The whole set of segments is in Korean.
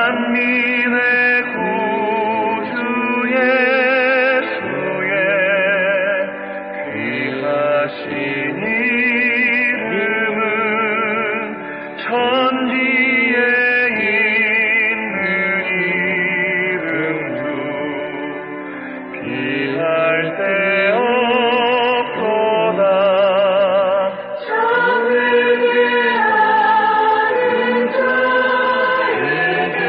만민의 구주 예수의 귀하신 이름은 천지에 있는 이름도 비할 데 없도다. 자에게 아는 자에게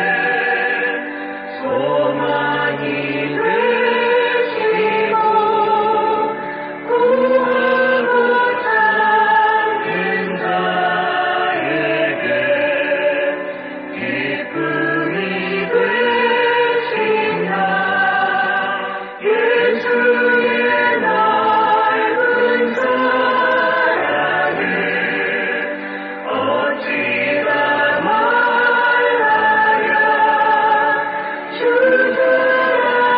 소망이 되시고 구하고 찾는 자에게 기쁨이 되신다. 예수의 넓은 사랑을 어찌다 말하랴. 주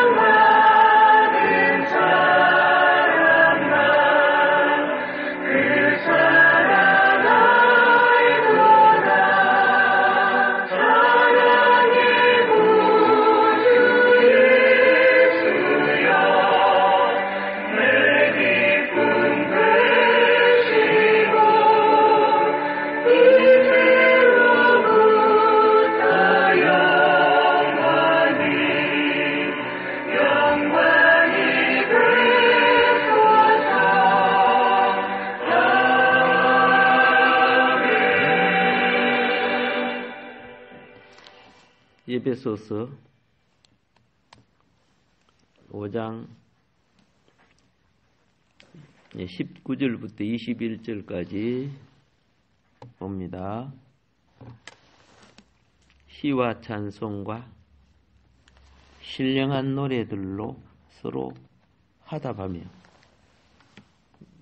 사랑하는 사람만 그 사랑 알도다. 사랑의 구주 예수여 내 기쁨 되시고 이제로부터 영원히 영광이 되소서. 에베소서 5장 19절부터 21절까지 봅니다. 시와 찬송과 신령한 노래들로 서로 화답하며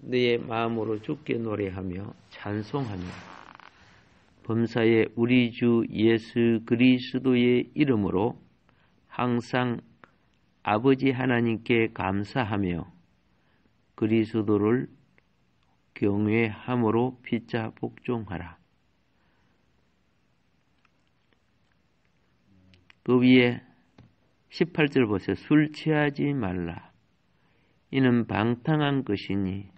너의 마음으로 주께 노래하며 찬송하며 범사에 우리 주 예수 그리스도의 이름으로 항상 아버지 하나님께 감사하며 그리스도를 경외함으로 피차 복종하라. 그 위에 18절 보세요. 술 취하지 말라. 이는 방탕한 것이니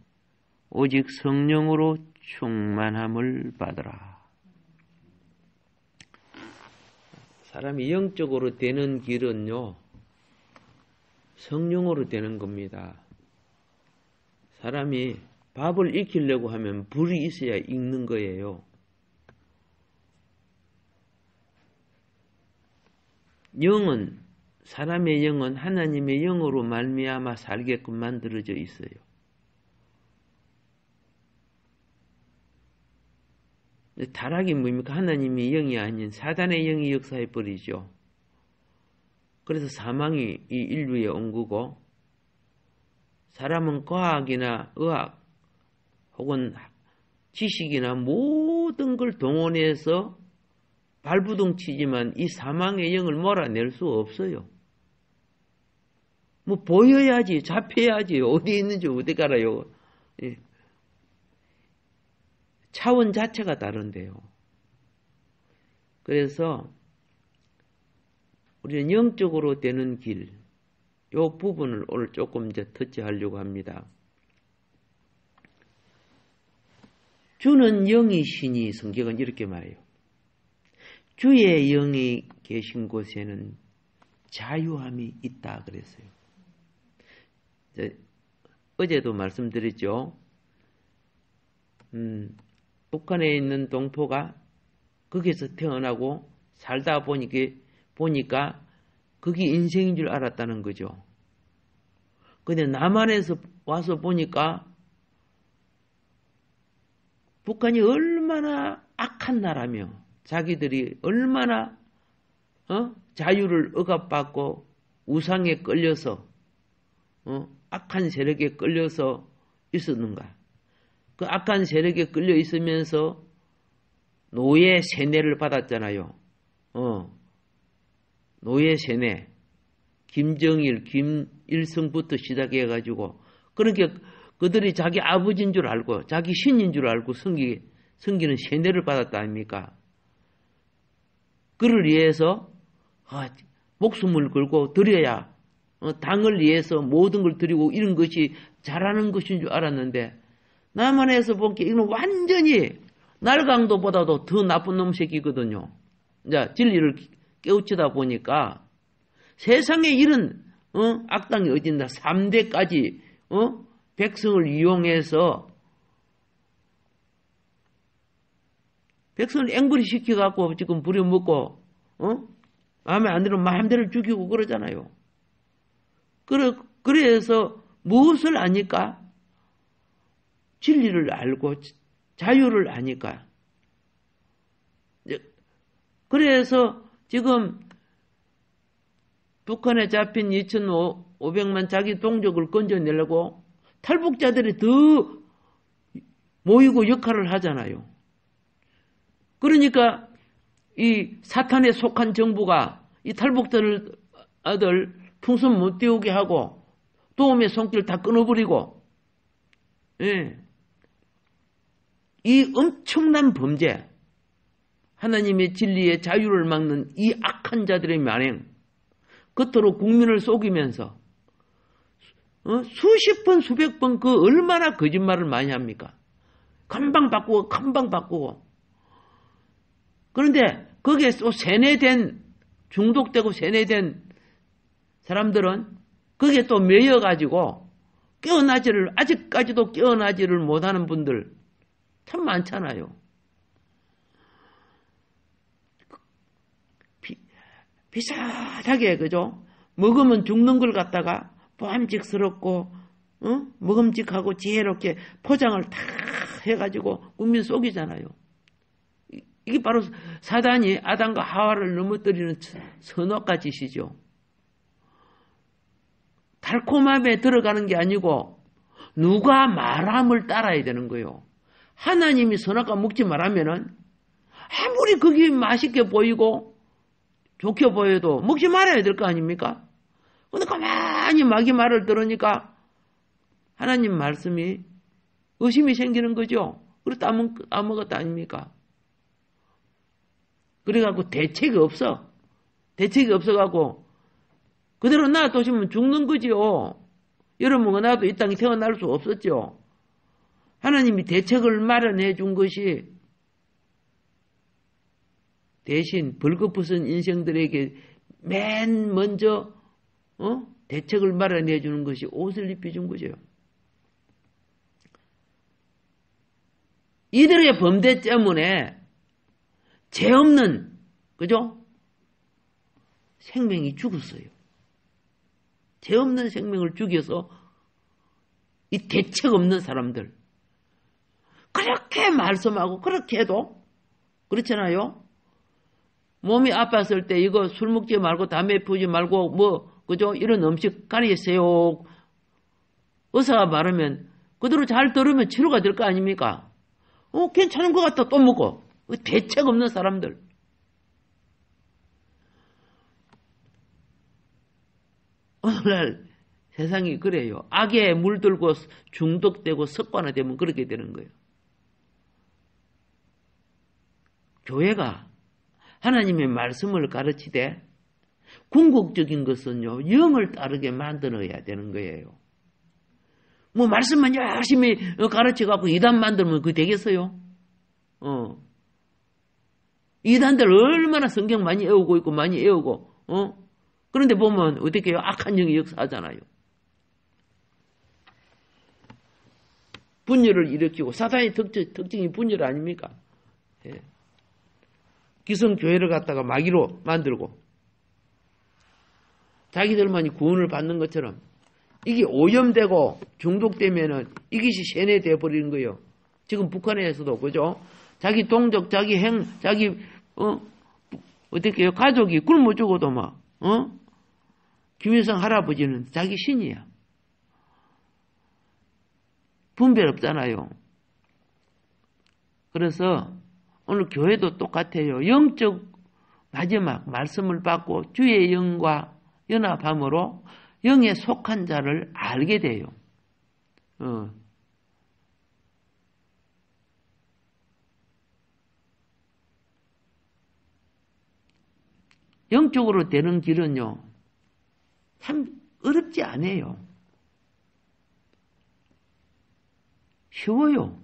오직 성령으로 충만함을 받으라. 사람이 영적으로 되는 길은요, 성령으로 되는 겁니다. 사람이 밥을 익히려고 하면 불이 있어야 익는 거예요. 영은, 사람의 영은 하나님의 영으로 말미암아 살게끔 만들어져 있어요. 타락이 뭡니까? 하나님의 영이 아닌 사단의 영이 역사해 버리죠. 그래서 사망이 이 인류에 온 거고, 사람은 과학이나 의학 혹은 지식이나 모든 걸 동원해서 발부둥 치지만 이 사망의 영을 몰아낼 수 없어요. 뭐 보여야지, 잡혀야지, 어디 있는지 어디 가라요. 차원 자체가 다른데요. 그래서 우리는 영적으로 되는 길, 이 부분을 오늘 조금 이제 터치하려고 합니다. 주는 영이시니 성경은 이렇게 말해요. 주의 영이 계신 곳에는 자유함이 있다 그랬어요. 어제도 말씀드렸죠. 북한에 있는 동포가 거기서 태어나고 살다 보니까 그게 인생인 줄 알았다는 거죠. 근데 남한에서 와서 보니까 북한이 얼마나 악한 나라며 자기들이 얼마나 자유를 억압받고 우상에 끌려서 악한 세력에 끌려서 있었는가. 그 악한 세력에 끌려 있으면서 노예 세뇌를 받았잖아요. 노예 세뇌. 김정일, 김일성부터 시작해가지고. 그러니까 그들이 자기 아버지인 줄 알고 자기 신인 줄 알고 섬기는 세뇌를 받았다 아닙니까? 그를 위해서 목숨을 걸고 드려야 당을 위해서 모든 걸 드리고 이런 것이 잘하는 것인 줄 알았는데 남한에서 보기에 이건 완전히 날강도보다도 더 나쁜 놈 새끼거든요. 이제 진리를 깨우치다 보니까 세상에 이런 악당이 어딘다. 3대까지 백성을 이용해서 백성을 앵벌이 시켜갖고 지금 부려먹고 마음에 안 들으면 마음대로 죽이고 그러잖아요. 그래서 무엇을 아니까? 진리를 알고 자유를 아니까. 그래서 지금 북한에 잡힌 2,500만 자기 동족을 건져내려고 탈북자들이 더 모이고 역할을 하잖아요. 그러니까 이 사탄에 속한 정부가 이 탈북자들 아들 풍선 못 띄우게 하고 도움의 손길 다 끊어버리고 예. 이 엄청난 범죄 하나님의 진리의 자유를 막는 이 악한 자들의 만행 겉으로 국민을 속이면서 수십 번 수백 번 그 얼마나 거짓말을 많이 합니까? 금방 바꾸고 그런데 거기에 또 세뇌된 중독되고 세뇌된 사람들은 거기에 또 매여가지고 아직까지도 깨어나지를 못하는 분들 참 많잖아요. 비슷하게 그죠? 먹으면 죽는 걸 갖다가 보암직스럽고 먹음직하고 지혜롭게 포장을 다 해가지고 국민 속이잖아요. 이게 바로 사단이 아담과 하와를 넘어뜨리는 선악과 짓이죠. 달콤함에 들어가는 게 아니고 누가 말함을 따라야 되는 거예요. 하나님이 선악과 먹지 말라면은 아무리 그게 맛있게 보이고 좋게 보여도 먹지 말아야 될 거 아닙니까? 근데 가만히 마귀 말을 들으니까 하나님 말씀이 의심이 생기는 거죠. 그래도 아무것도 아닙니까? 그래갖고 대책이 없어갖고 그대로 놔두시면 죽는 거지요. 여러분과 나도 이 땅에 태어날 수 없었죠. 하나님이 대책을 마련해 준 것이 대신 벌거벗은 인생들에게 맨 먼저 대책을 마련해 주는 것이 옷을 입혀준 거죠. 이들의 범죄 때문에 죄 없는 그죠? 생명이 죽었어요. 죄 없는 생명을 죽여서 이 대책 없는 사람들 그렇게 말씀하고 그렇게 해도 그렇잖아요. 몸이 아팠을 때 이거 술 먹지 말고 담배 피우지 말고 그죠? 이런 음식 가리세요. 의사가 말하면 그대로 잘 들으면 치료가 될 거 아닙니까? 괜찮은 것 같다 또 먹고 대책 없는 사람들. 오늘날 세상이 그래요. 악에 물들고 중독되고 습관화되면 그렇게 되는 거예요. 교회가 하나님의 말씀을 가르치되 궁극적인 것은요. 영을 따르게 만들어야 되는 거예요. 말씀만 열심히 가르쳐갖고 이단 만들면 그게 되겠어요? 이단들 얼마나 성경 많이 외우고 있고 많이 외우고 그런데 보면 어떻게 해요? 악한 영이 역사하잖아요. 분열을 일으키고 사단의 특징이 분열 아닙니까? 예. 기성교회를 갖다가 마귀로 만들고 자기들만이 구원을 받는 것처럼 이게 오염되고 중독되면은 이것이 세뇌되어 버리는 거예요. 지금 북한에서도 그죠? 자기 동족, 자기 어떻게 해요? 가족이 굶어 죽어도 막 김일성 할아버지는 자기 신이야. 분별 없잖아요. 그래서 오늘 교회도 똑같아요. 영적 마지막 말씀을 받고 주의 영과 연합함으로 영에 속한 자를 알게 돼요. 영적으로 되는 길은요, 참 어렵지 않아요. 쉬워요.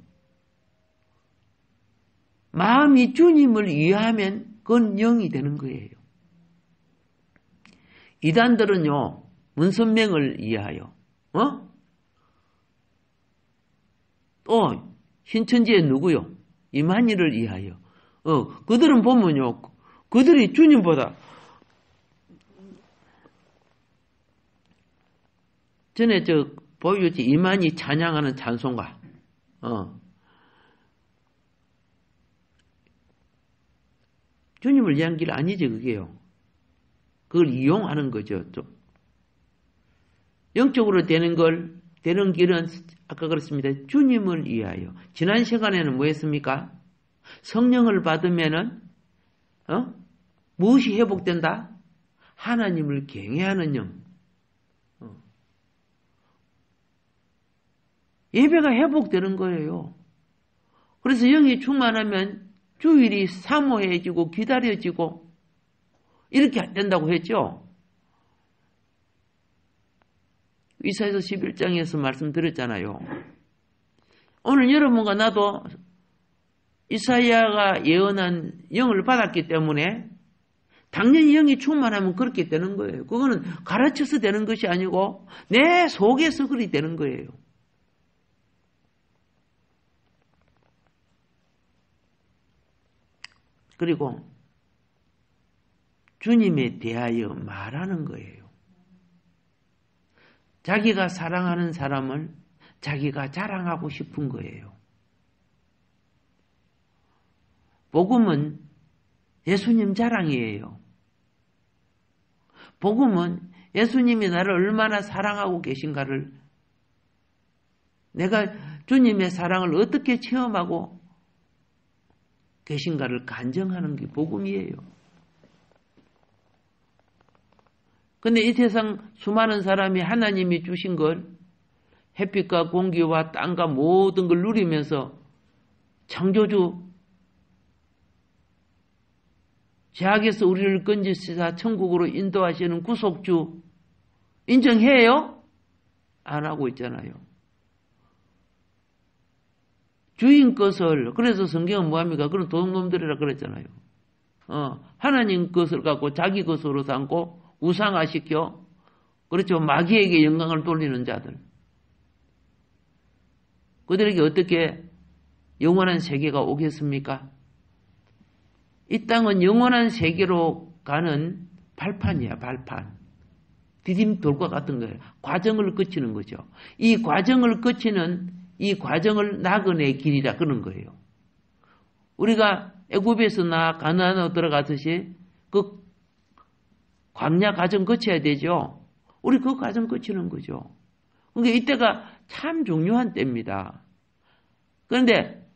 마음이 주님을 위하면 그건 영이 되는 거예요. 이단들은요, 문선명을 위하여, 또 신천지에 누구요? 이만희를 위하여. 그들은 보면요, 그들이 주님보다, 전에 보여줬지, 이만희 찬양하는 찬송가. 주님을 위한 길 아니지, 그게요. 그걸 이용하는 거죠, 좀. 영적으로 되는 길은, 아까 그랬습니다. 주님을 위하여. 지난 시간에는 뭐 했습니까? 성령을 받으면은, 무엇이 회복된다? 하나님을 경외하는 영. 예배가 회복되는 거예요. 그래서 영이 충만하면 주일이 사모해지고 기다려지고 이렇게 된다고 했죠. 이사야서 11장에서 말씀드렸잖아요. 오늘 여러분과 나도 이사야가 예언한 영을 받았기 때문에 당연히 영이 충만하면 그렇게 되는 거예요. 그거는 가르쳐서 되는 것이 아니고 내 속에서 그리 되는 거예요. 그리고 주님에 대하여 말하는 거예요. 자기가 사랑하는 사람을 자기가 자랑하고 싶은 거예요. 복음은 예수님 자랑이에요. 복음은 예수님이 나를 얼마나 사랑하고 계신가를, 내가 주님의 사랑을 어떻게 체험하고 계신가를 간증하는 게 복음이에요. 근데 이 세상 수많은 사람이 하나님이 주신 걸, 햇빛과 공기와 땅과 모든 걸 누리면서 창조주, 죄악에서 우리를 건지시사 천국으로 인도하시는 구속주 인정해요? 안 하고 있잖아요. 주인 것을, 그래서 성경은 뭐합니까? 그런 도둑놈들이라 그랬잖아요. 하나님 것을 갖고 자기 것으로 삼고 우상화시켜, 그렇죠, 마귀에게 영광을 돌리는 자들. 그들에게 어떻게 영원한 세계가 오겠습니까? 이 땅은 영원한 세계로 가는 발판이야, 발판. 디딤돌과 같은 거예요. 과정을 거치는 거죠. 이 과정을 거치는, 이 과정을 나그네의 길이라 그런 거예요. 우리가 애굽에서 가나안으로 들어가듯이 그 광야 과정 거쳐야 되죠. 우리 그 과정 거치는 거죠. 그러니까 이때가 참 중요한 때입니다. 그런데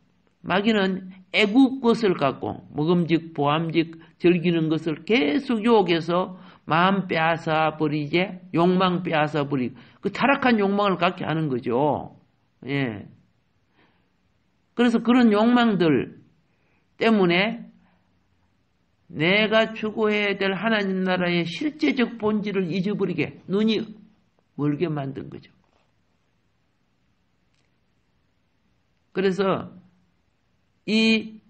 마귀는 애국 것을 갖고 먹음직, 보암직, 즐기는 것을 계속 유혹해서 마음 빼앗아 버리지, 욕망 빼앗아 버리고, 그 타락한 욕망을 갖게 하는 거죠. 예. 그래서 그런 욕망들 때문에 내가 추구해야 될 하나님 나라의 실제적 본질을 잊어버리게, 눈이 멀게 만든 거죠. 그래서 이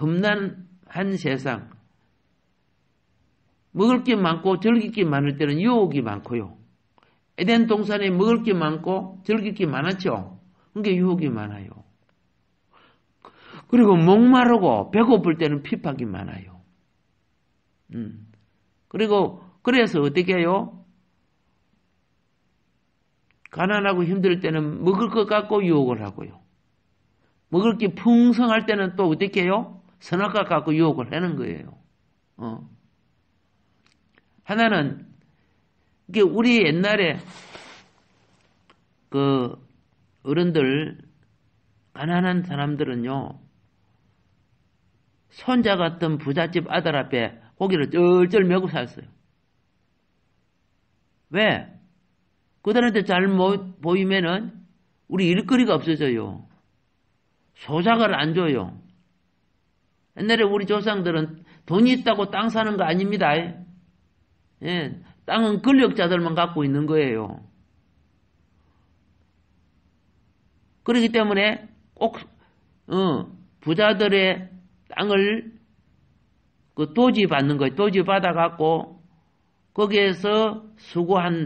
험난한 세상, 먹을 게 많고 즐길 게 많을 때는 유혹이 많고요. 에덴 동산에 먹을 게 많고 즐길 게 많았죠. 그러니까 유혹이 많아요. 그리고 목마르고 배고플 때는 핍박이 많아요. 그리고 그래서 어떻게 해요? 가난하고 힘들 때는 먹을 것 갖고 유혹을 하고요. 먹을 게 풍성할 때는 또 어떻게 해요? 선악과 갖고 유혹을 하는 거예요. 하나는, 이게 우리 옛날에 그 어른들, 가난한 사람들은요, 손자 같은 부잣집 아들 앞에 고기를 쩔쩔 메고 살았어요. 왜? 그들한테 잘 보이면은 우리 일거리가 없어져요. 소작을 안 줘요. 옛날에 우리 조상들은 돈이 있다고 땅 사는 거 아닙니다. 예, 땅은 권력자들만 갖고 있는 거예요. 그렇기 때문에 꼭 부자들의 땅을 그 도지 받는 거예요. 도지 받아갖고 거기에서 수고해서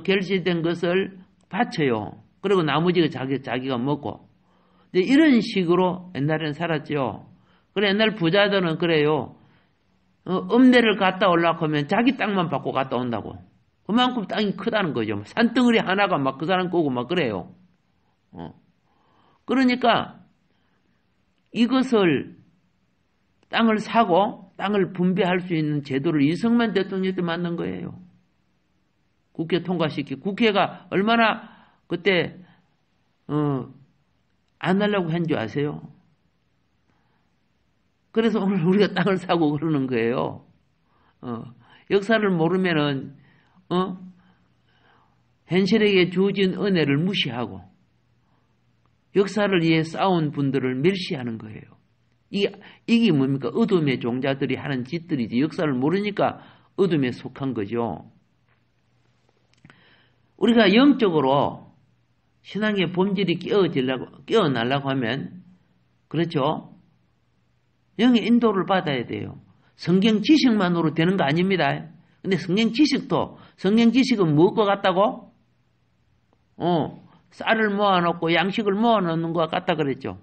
결실된 것을 바쳐요. 그리고 나머지가 자기가 먹고. 이런 식으로 옛날에는 살았죠. 그래 옛날 부자들은 그래요. 읍내를 갔다 오려고 하면 자기 땅만 받고 갔다 온다고. 그만큼 땅이 크다는 거죠. 산덩어리 하나가 막 그 사람 거고 막 그래요. 그러니까 이것을 땅을 사고 땅을 분배할 수 있는 제도를 이승만 대통령 때 만든 거예요. 국회 통과시키고 국회가 얼마나 그때 안 하려고 한 줄 아세요? 그래서 오늘 우리가 땅을 사고 그러는 거예요. 역사를 모르면은 현실에게 주어진 은혜를 무시하고 역사를 위해 싸운 분들을 멸시하는 거예요. 이게 뭡니까? 어둠의 종자들이 하는 짓들이지. 역사를 모르니까 어둠에 속한 거죠. 우리가 영적으로 신앙의 본질이 깨어나려고 하면, 그렇죠? 영의 인도를 받아야 돼요. 성경 지식만으로 되는 거 아닙니다. 근데 성경 지식은 무엇과 같다고? 쌀을 모아놓고 양식을 모아놓는 것 같다 그랬죠.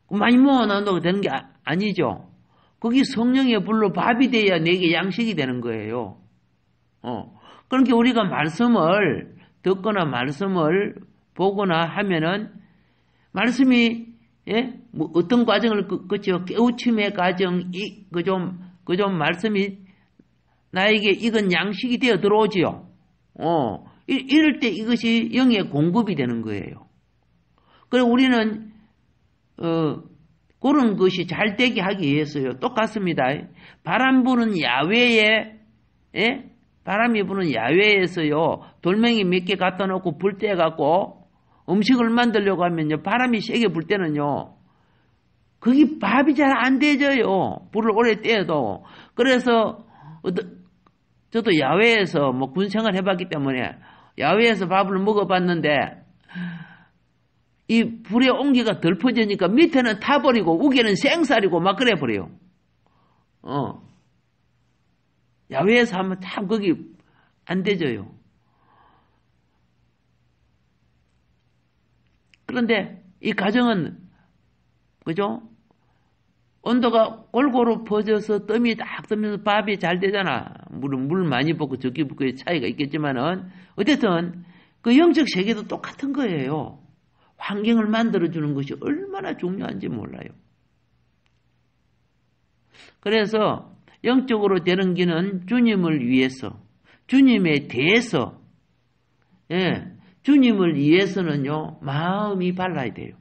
많이 모아놓는다고 되는 게 아니죠. 거기 성령의 불로 밥이 돼야 내게 양식이 되는 거예요. 그러니까 우리가 말씀을 듣거나 말씀을 보거나 하면은 말씀이 뭐 어떤 과정을 거쳐 깨우침의 과정 그 좀 말씀이 나에게 이건 양식이 되어 들어오지요. 이럴 때 이것이 영의 공급이 되는 거예요. 그리고 우리는 그런 것이 잘 되게 하기 위해서요. 똑같습니다. 바람 부는 야외에 바람이 부는 야외에서요. 돌멩이 몇 개 갖다 놓고 불 때 갖고 음식을 만들려고 하면요. 바람이 세게 불 때는요. 거기 밥이 잘 안 되져요. 불을 오래 떼어도. 그래서 저도 야외에서 뭐 군생활 해봤기 때문에 야외에서 밥을 먹어봤는데 이 불의 온기가 덜 퍼지니까 밑에는 타버리고 위에는 생쌀이고 막 그래버려요. 야외에서 하면 참 거기 안 되져요. 그런데 이 가정은 그죠? 온도가 골고루 퍼져서 뜸이 딱 뜨면서 밥이 잘 되잖아. 물은 물 많이 붓고 적게 붓고의 차이가 있겠지만은 어쨌든 그 영적 세계도 똑같은 거예요. 환경을 만들어주는 것이 얼마나 중요한지 몰라요. 그래서 영적으로 되는 길은 주님을 위해서, 주님에 대해서, 주님을 위해서는요, 마음이 발라야 돼요.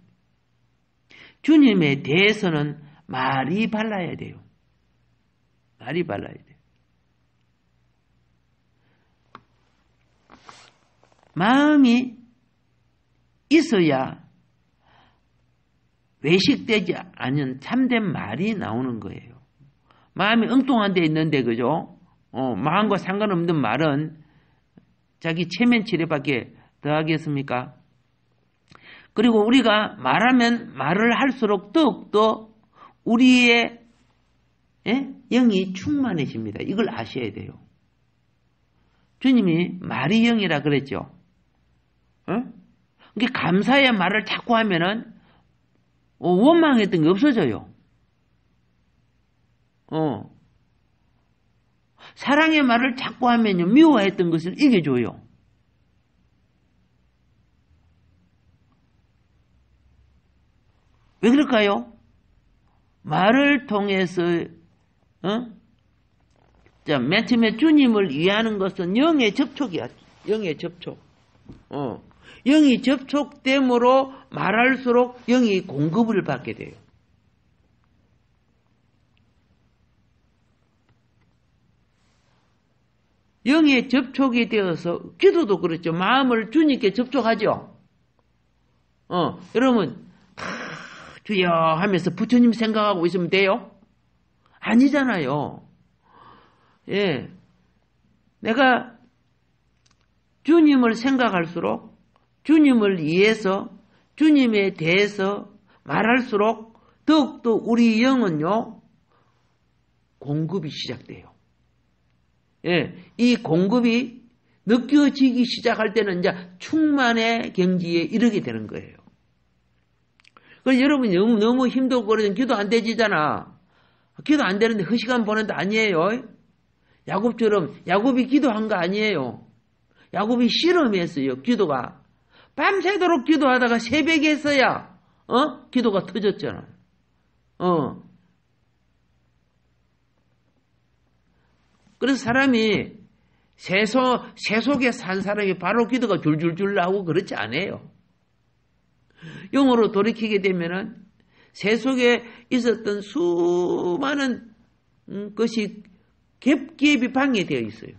주님에 대해서는 말이 발라야 돼요. 말이 발라야 돼요. 마음이 있어야 외식되지 않은 참된 말이 나오는 거예요. 마음이 엉뚱한 데 있는데, 그죠? 마음과 상관없는 말은 자기 체면치레밖에 더 하겠습니까? 그리고 우리가 말하면 말을 할수록 더욱더 우리의 영이 충만해집니다. 이걸 아셔야 돼요. 주님이 말이 영이라 그랬죠. 그러니까 감사의 말을 자꾸 하면은 원망했던 게 없어져요. 사랑의 말을 자꾸 하면요 미워했던 것을 이겨줘요. 왜 그럴까요? 말을 통해서 자, 맨 처음에 주님을 위하는 것은 영의 접촉이야. 영의 접촉. 영이 접촉됨으로 말할수록 영이 공급을 받게 돼요. 영의 접촉이 되어서 기도도 그렇죠. 마음을 주님께 접촉하죠. 여러분 주여 하면서 부처님 생각하고 있으면 돼요? 아니잖아요. 예. 내가 주님을 생각할수록, 주님을 위해서, 주님에 대해서 말할수록 더욱더 우리 영은요, 공급이 시작돼요. 예. 이 공급이 느껴지기 시작할 때는 이제 충만의 경지에 이르게 되는 거예요. 그래서 여러분이 너무 힘들고 그러면 기도 안 되지잖아. 기도 안 되는데 허시간 보는 데 아니에요. 야곱처럼 야곱이 기도한 거 아니에요. 야곱이 실험했어요. 기도가. 밤새도록 기도하다가 새벽에 했어야 기도가 터졌잖아. 그래서 사람이 세속에 산 사람이 바로 기도가 줄줄줄 나오고 그렇지 않아요. 영으로 돌이키게 되면은 세속에 있었던 수많은 것이 겹겹이 방해되어 있어요.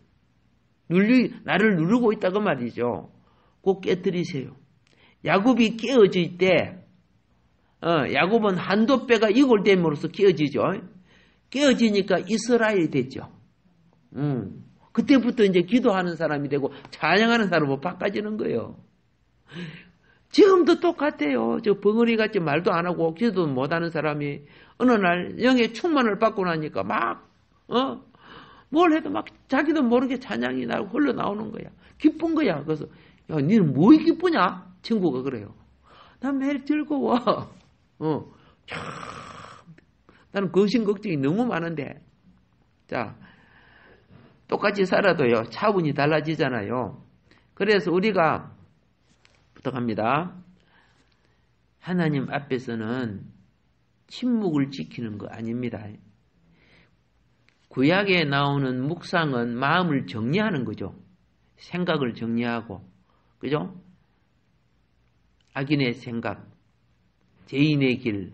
나를 누르고 있다고 말이죠. 꼭 깨뜨리세요. 야곱이 깨어질 때, 야곱은 한도뼈가 이골됨으로써 깨어지죠. 깨어지니까 이스라엘이 됐죠. 그때부터 이제 기도하는 사람이 되고 찬양하는 사람으로 바꿔지는 거예요. 지금도 똑같아요. 저 벙어리같이 말도 안 하고 기도도 못하는 사람이 어느 날 영의 충만을 받고 나니까 막 뭘 해도 막 자기도 모르게 찬양이 나고 흘러나오는 거야. 기쁜 거야. 그래서 야, 니는 뭐 기쁘냐? 친구가 그래요. 난 매일 즐거워. 참, 나는 근심 걱정이 너무 많은데. 자, 똑같이 살아도요, 차원이 달라지잖아요. 그래서 우리가 부탁합니다. 하나님 앞에서는 침묵을 지키는 거 아닙니다. 구약에 나오는 묵상은 마음을 정리하는 거죠. 생각을 정리하고, 그죠? 악인의 생각, 죄인의 길,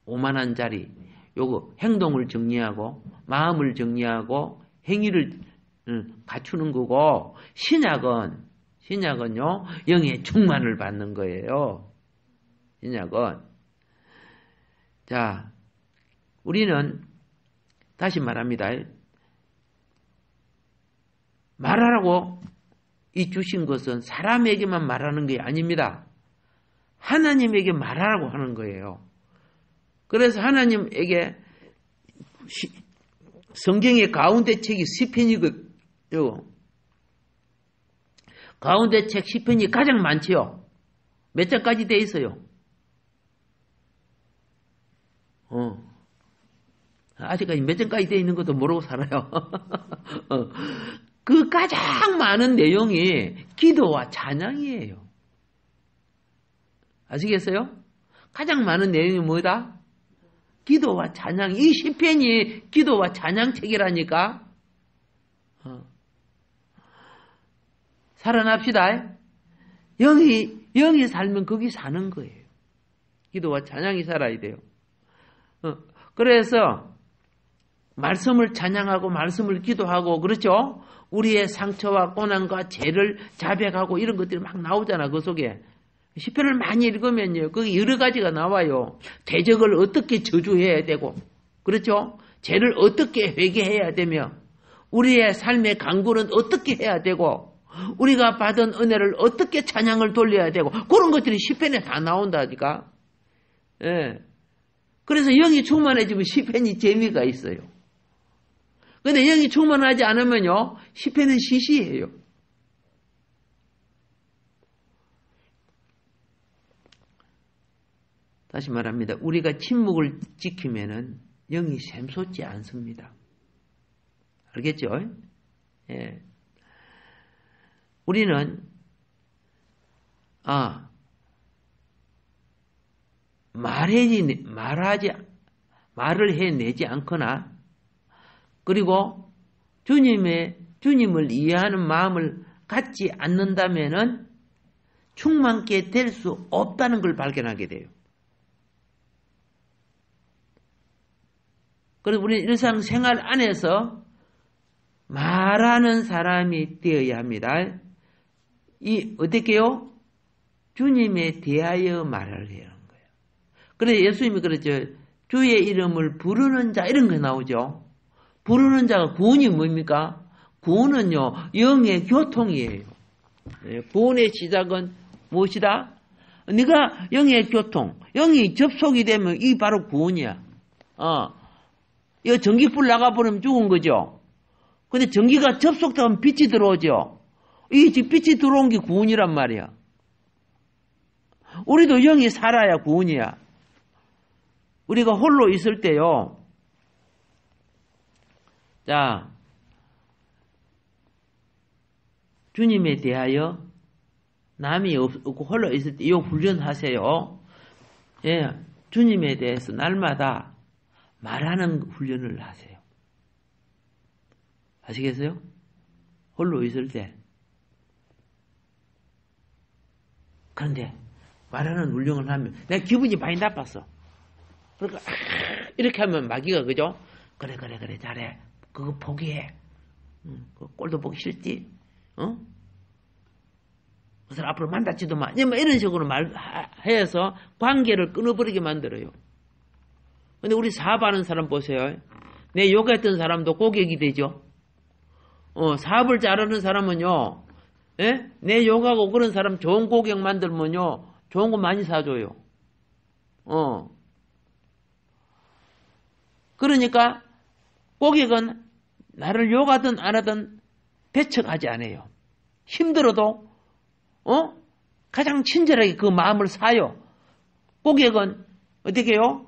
오만한 자리, 요거 행동을 정리하고, 마음을 정리하고, 행위를 갖추는 거고, 신약은요, 영의 충만을 받는 거예요. 신약은. 자, 우리는 다시 말합니다. 말하라고 이 주신 것은 사람에게만 말하는 게 아닙니다. 하나님에게 말하라고 하는 거예요. 그래서 하나님에게 성경의 가운데 책이 시편이거든요. 가운데 책 시편이 가장 많지요. 몇 장까지 돼 있어요? 아직까지 몇 장까지 돼 있는 것도 모르고 살아요. 그 가장 많은 내용이 기도와 찬양이에요. 아시겠어요? 가장 많은 내용이 뭐다? 기도와 찬양. 이 시편이 기도와 찬양 책이라니까. 살아납시다. 영이 살면 거기 사는 거예요. 기도와 찬양이 살아야 돼요. 그래서 말씀을 찬양하고 말씀을 기도하고 그렇죠? 우리의 상처와 고난과 죄를 자백하고 이런 것들이 막 나오잖아. 그 속에. 시편을 많이 읽으면요. 거기 여러 가지가 나와요. 대적을 어떻게 저주해야 되고 그렇죠? 죄를 어떻게 회개해야 되며 우리의 삶의 강구는 어떻게 해야 되고 우리가 받은 은혜를 어떻게 찬양을 돌려야 되고 그런 것들이 시편에 다 나온다니까. 예. 그래서 영이 충만해지면 시편이 재미가 있어요. 근데 영이 충만하지 않으면요, 시편은 시시해요. 다시 말합니다. 우리가 침묵을 지키면은 영이 샘솟지 않습니다. 알겠죠? 예. 우리는 말을 해내지 않거나 그리고 주님을 이해하는 마음을 갖지 않는다면은 충만케 될 수 없다는 걸 발견하게 돼요. 그래서 우리는 일상생활 안에서 말하는 사람이 되어야 합니다. 어떻게요? 주님에 대하여 말을 해야 하는 거예요. 그래서 예수님이 그랬죠. 주의 이름을 부르는 자 이런 거 나오죠. 부르는 자가 구원이 뭡니까? 구원은요 영의 교통이에요. 구원의 시작은 무엇이다? 네가 영의 교통, 영이 접속이 되면 이 바로 구원이야. 이거 전기불 나가버리면 죽은 거죠. 근데 전기가 접속되면 빛이 들어오죠. 이 빛이 들어온 게 구원이란 말이야. 우리도 영이 살아야 구원이야. 우리가 홀로 있을 때요. 자, 주님에 대하여 남이 없고 홀로 있을 때 이 훈련하세요. 예, 주님에 대해서 날마다 말하는 훈련을 하세요. 아시겠어요? 홀로 있을 때. 그런데 말하는 훈련을 하면 내가 기분이 많이 나빴어. 그러니까 이렇게 하면 마귀가 그죠? 그래 잘해. 그거 포기해. 그 꼴도 보기 싫지? 그 사람 앞으로 만나지도 마. 이런 식으로 말해서 관계를 끊어버리게 만들어요. 근데 우리 사업하는 사람 보세요. 내 욕했던 사람도 고객이 되죠. 사업을 잘하는 사람은요, 예? 내 욕하고 그런 사람 좋은 고객 만들면요, 좋은 거 많이 사줘요. 그러니까 고객은 나를 욕하든 안 하든 배척하지 않아요. 힘들어도 가장 친절하게 그 마음을 사요. 고객은 어떻게 해요?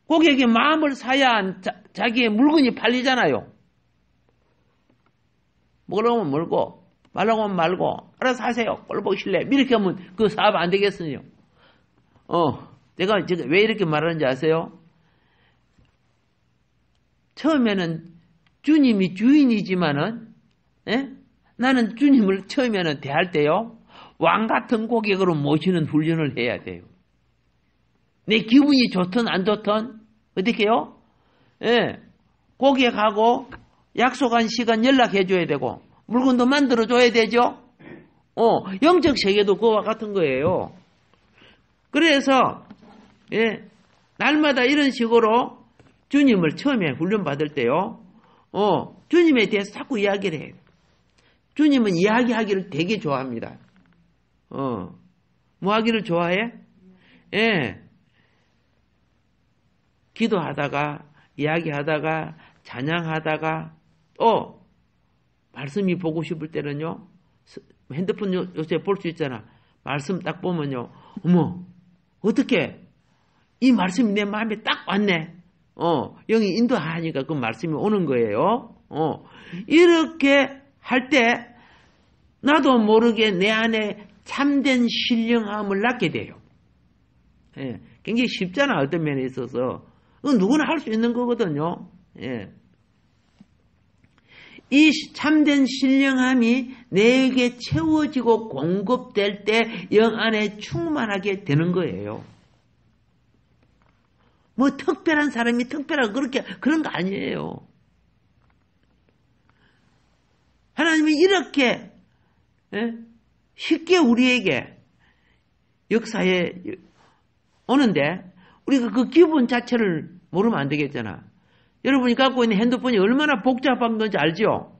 고객의 마음을 사야 자기의 물건이 팔리잖아요. 먹으려고 하면 먹고 말라고 하면 말고 알아서 하세요. 꼴 보기 싫래. 이렇게 하면 그 사업 안 되겠어요. 제가 왜 이렇게 말하는지 아세요? 처음에는 주님이 주인이지만은 나는 주님을 처음에는 대할 때요. 왕 같은 고객으로 모시는 훈련을 해야 돼요. 내 기분이 좋든 안 좋든 어떻게 해요? 고객하고 약속한 시간 연락해 줘야 되고 물건도 만들어 줘야 되죠. 영적 세계도 그와 같은 거예요. 그래서 날마다 이런 식으로 주님을 처음에 훈련 받을 때요. 주님에 대해서 자꾸 이야기를 해요. 주님은 이야기하기를 되게 좋아합니다. 뭐 하기를 좋아해? 기도하다가, 이야기하다가, 찬양하다가, 말씀이 보고 싶을 때는요, 핸드폰 요새 볼 수 있잖아. 말씀 딱 보면요, 어머, 어떻게, 이 말씀이 내 마음에 딱 왔네. 영이 인도하니까 그 말씀이 오는 거예요. 이렇게 할 때, 나도 모르게 내 안에 참된 신령함을 낳게 돼요. 굉장히 쉽잖아, 어떤 면에 있어서. 누구나 할 수 있는 거거든요. 이 참된 신령함이 내게 채워지고 공급될 때 영 안에 충만하게 되는 거예요. 뭐 특별한 사람이 특별하고 그런 거 아니에요. 하나님이 이렇게 쉽게 우리에게 역사에 오는데 우리가 그 기분 자체를 모르면 안 되겠잖아. 여러분이 갖고 있는 핸드폰이 얼마나 복잡한 건지 알죠?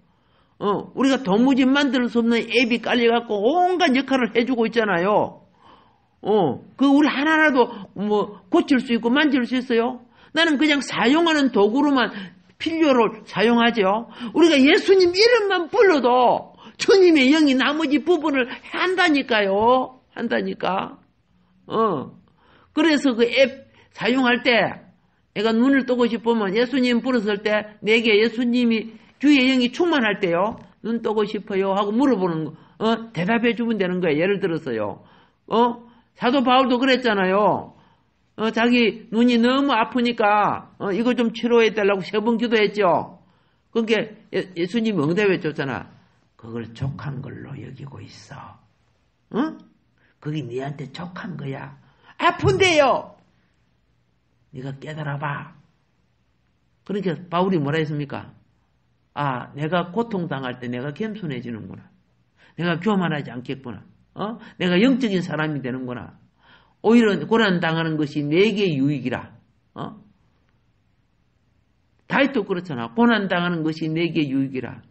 우리가 도무지 만들 수 없는 앱이 깔려갖고 온갖 역할을 해주고 있잖아요. 그 우리 하나라도 뭐 고칠 수 있고 만질 수 있어요? 나는 그냥 사용하는 도구로만 필요로 사용하죠. 우리가 예수님 이름만 불러도 주님의 영이 나머지 부분을 한다니까요. 한다니까. 그래서 그 앱 사용할 때 내가 눈을 뜨고 싶으면 예수님 부르실 때 내게 예수님이 주의 영이 충만할 때요. 눈 뜨고 싶어요 하고 물어보는 거. 대답해 주면 되는 거예요. 예를 들어서요. 사도 바울도 그랬잖아요. 자기 눈이 너무 아프니까 이거 좀 치료해 달라고 3번 기도했죠. 그러니까 예수님이 응답해 줬잖아. 그걸 족한 걸로 여기고 있어. 그게 네한테 족한 거야. 아픈데요. 네가 깨달아봐. 그러니까 바울이 뭐라 했습니까? 내가 고통당할 때 내가 겸손해지는구나. 내가 교만하지 않겠구나. 내가 영적인 사람이 되는구나. 오히려 고난당하는 것이 내게 유익이라. 다윗도 그렇잖아. 고난당하는 것이 내게 유익이라.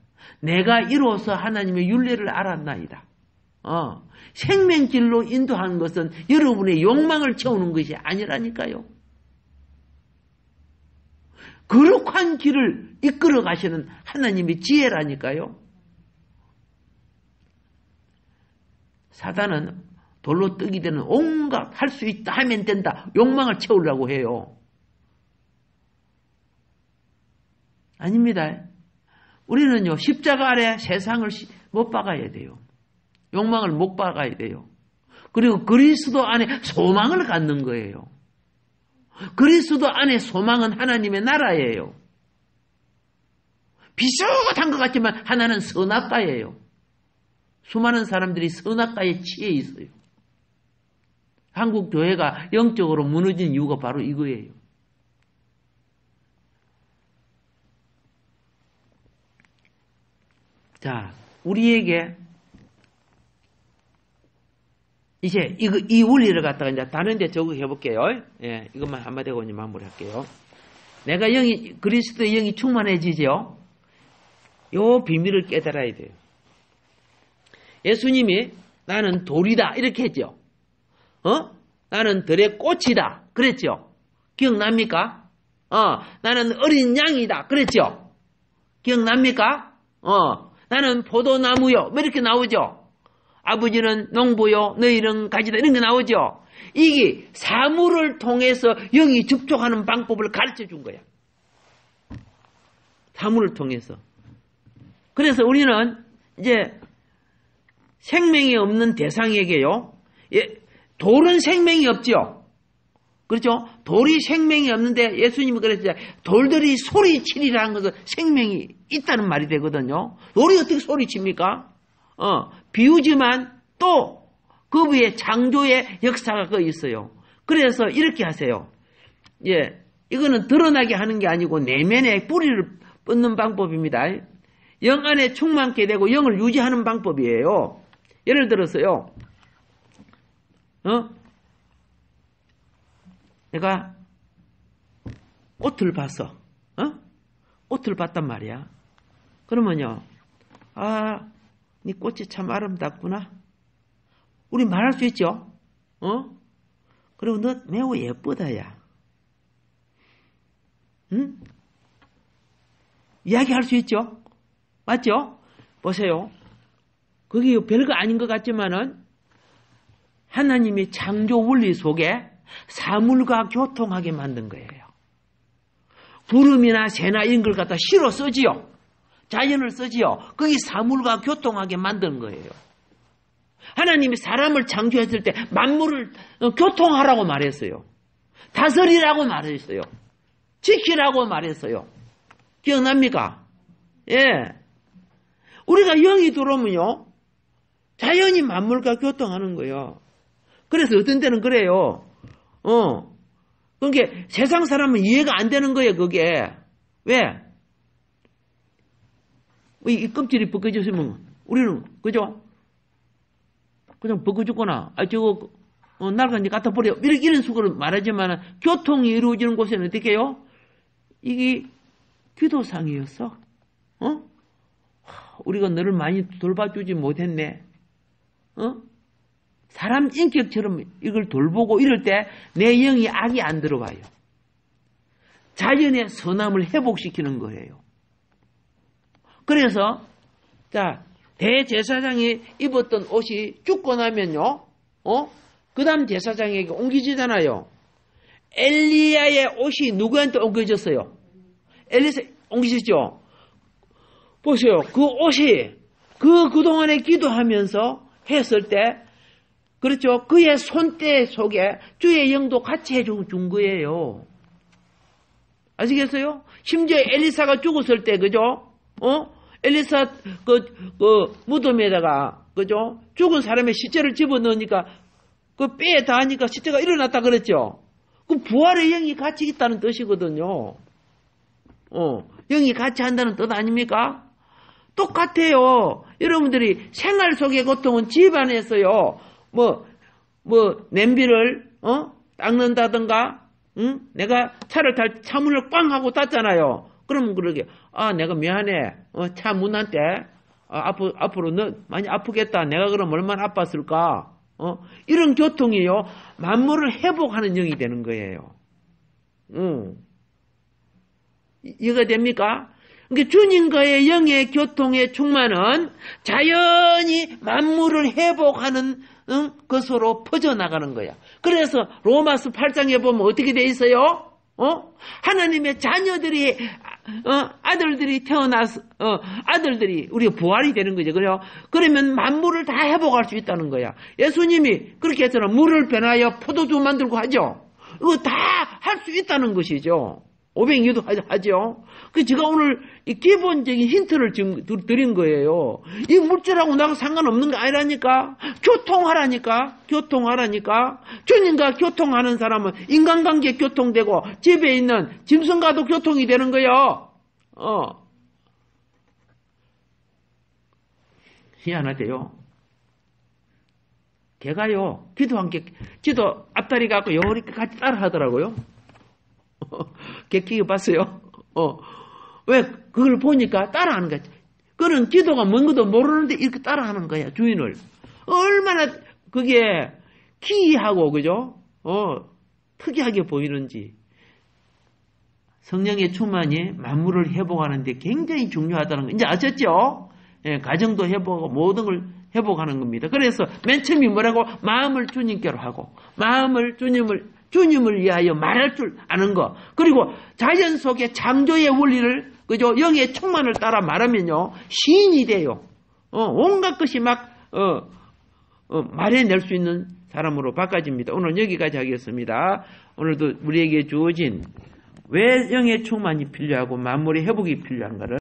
내가 이로써 하나님의 윤례를 알았나이다. 생명길로 인도하는 것은 여러분의 욕망을 채우는 것이 아니라니까요. 거룩한 길을 이끌어 가시는 하나님의 지혜라니까요. 사단은 돌로 떡이 되는 온갖 할 수 있다 하면 된다. 욕망을 채우려고 해요. 아닙니다. 우리는요, 십자가 아래 세상을 못 박아야 돼요. 욕망을 못 박아야 돼요. 그리고 그리스도 안에 소망을 갖는 거예요. 그리스도 안에 소망은 하나님의 나라예요. 비슷한 것 같지만 하나는 선악과예요. 수많은 사람들이 선악과에 취해 있어요. 한국 교회가 영적으로 무너진 이유가 바로 이거예요. 자, 우리에게 이제 이 원리를 갖다가 이제 다른 데 적용해 볼게요. 예, 이것만 한마디 하고 이제 마무리할게요. 내가 그리스도의 영이 충만해지죠. 요 비밀을 깨달아야 돼요. 예수님이 나는 돌이다 이렇게 했죠. 나는 들의 꽃이다 그랬죠. 기억납니까? 나는 어린 양이다 그랬죠. 기억납니까? 나는 포도나무요 뭐 이렇게 나오죠. 아버지는 농부요 너희는 가지다 이런 게 나오죠. 이게 사물을 통해서 영이 접촉하는 방법을 가르쳐 준 거야. 사물을 통해서. 그래서 우리는 이제 생명이 없는 대상에게요. 돌은 생명이 없죠. 그렇죠? 돌이 생명이 없는데 예수님이 그랬죠. 돌들이 소리치리라는 것은 생명이 있다는 말이 되거든요. 돌이 어떻게 소리칩니까? 비우지만 또 그 위에 창조의 역사가 그 있어요. 그래서 이렇게 하세요. 예, 이거는 드러나게 하는 게 아니고 내면에 뿌리를 뻗는 방법입니다. 영 안에 충만케 되고 영을 유지하는 방법이에요. 예를 들어서요. 내가 옷을 봤어. 옷을 봤단 말이야. 그러면요. 네 꽃이 참 아름답구나. 우리 말할 수 있죠? 그리고 너 매우 예쁘다, 야. 응? 이야기할 수 있죠? 맞죠? 보세요. 그게 별거 아닌 것 같지만은 하나님의 창조 원리 속에 사물과 교통하게 만든 거예요. 구름이나 새나 이런 걸 갖다 실어 쓰지요. 자연을 쓰지요. 그게 사물과 교통하게 만든 거예요. 하나님이 사람을 창조했을 때 만물을 교통하라고 말했어요. 다스리라고 말했어요. 지키라고 말했어요. 기억납니까? 예. 우리가 영이 들어오면요. 자연이 만물과 교통하는 거예요. 그래서 어떤 때는 그래요. 그게 세상 사람은 이해가 안 되는 거예요, 그게. 왜? 이 껍질이 벗겨졌으면 우리는, 그죠? 그냥 벗겨졌거나, 저거, 낡은지 갖다 버려. 이런 식으로 말하지만, 교통이 이루어지는 곳에는 어떻게 해요? 이게 기도상이었어. 우리가 너를 많이 돌봐주지 못했네. 사람 인격처럼 이걸 돌보고 이럴 때 내 영이 악이 안 들어와요. 자연의 선함을 회복시키는 거예요. 그래서 자 대제사장이 입었던 옷이 죽고 나면요. 그 다음 제사장에게 옮기지잖아요. 엘리야의 옷이 누구한테 옮겨졌어요? 엘리사 옮기셨죠? 보세요. 그 옷이 그동안에 기도하면서 했을 때 그렇죠. 그의 손때 속에 주의 영도 같이 해준 거예요. 아시겠어요? 심지어 엘리사가 죽었을 때, 그죠? 엘리사 그 무덤에다가, 그죠? 죽은 사람의 시체를 집어넣으니까 그 뼈에 닿으니까 시체가 일어났다 그랬죠? 그 부활의 영이 같이 있다는 뜻이거든요. 영이 같이 한다는 뜻 아닙니까? 똑같아요. 여러분들이 생활 속의 고통은 집안에서요. 냄비를, 닦는다든가, 내가 차를 탈 차문을 꽝 하고 닫잖아요. 그러면 그러게, 내가 미안해. 차 문안 때, 앞으로 너 많이 아프겠다. 내가 그럼 얼마나 아팠을까? 이런 교통이요. 만물을 회복하는 영이 되는 거예요. 이해가 됩니까? 그러니까 주님과의 영의 교통의 충만은 자연히 만물을 회복하는 것으로 퍼져나가는 거야. 그래서 로마서 8장에 보면 어떻게 돼 있어요? 하나님의 자녀들이 아들들이 태어나서 아들들이 우리가 부활이 되는 거죠. 그래요. 그러면 만물을 다 회복할 수 있다는 거야. 예수님이 그렇게 했잖아. 물을 변하여 포도주 만들고 하죠. 이거 다 할 수 있다는 것이죠. 500리도 하죠. 그 제가 오늘 이 기본적인 힌트를 지금 드린 거예요. 이 물질하고 나하고 상관없는 거 아니라니까. 교통하라니까. 주님과 교통하는 사람은 인간관계 교통되고 집에 있는 짐승과도 교통이 되는 거예요. 희한하대요. 걔가요, 기도한 게, 기도 앞다리 갖고 요렇게 같이 따라 하더라고요. 걔 기계 봤어요? 왜? 그걸 보니까 따라 하는 거지. 그는 기도가 뭔 것도 모르는데 이렇게 따라 하는 거야, 주인을. 얼마나 그게 기이하고, 그죠? 특이하게 보이는지. 성령의 충만이 만물을 회복하는데 굉장히 중요하다는 거. 이제 아셨죠? 예, 가정도 회복하고 모든 걸 회복하는 겁니다. 그래서 맨 처음에 뭐라고? 마음을 주님께로 하고, 마음을 주님을 위하여 말할 줄 아는 거. 그리고 자연 속의 창조의 원리를, 그죠? 영의 충만을 따라 말하면요, 시인이 돼요. 온갖 것이 막, 말해낼 수 있는 사람으로 바꿔집니다. 오늘 여기까지 하겠습니다. 오늘도 우리에게 주어진 왜 영의 충만이 필요하고 만물의 회복이 필요한가를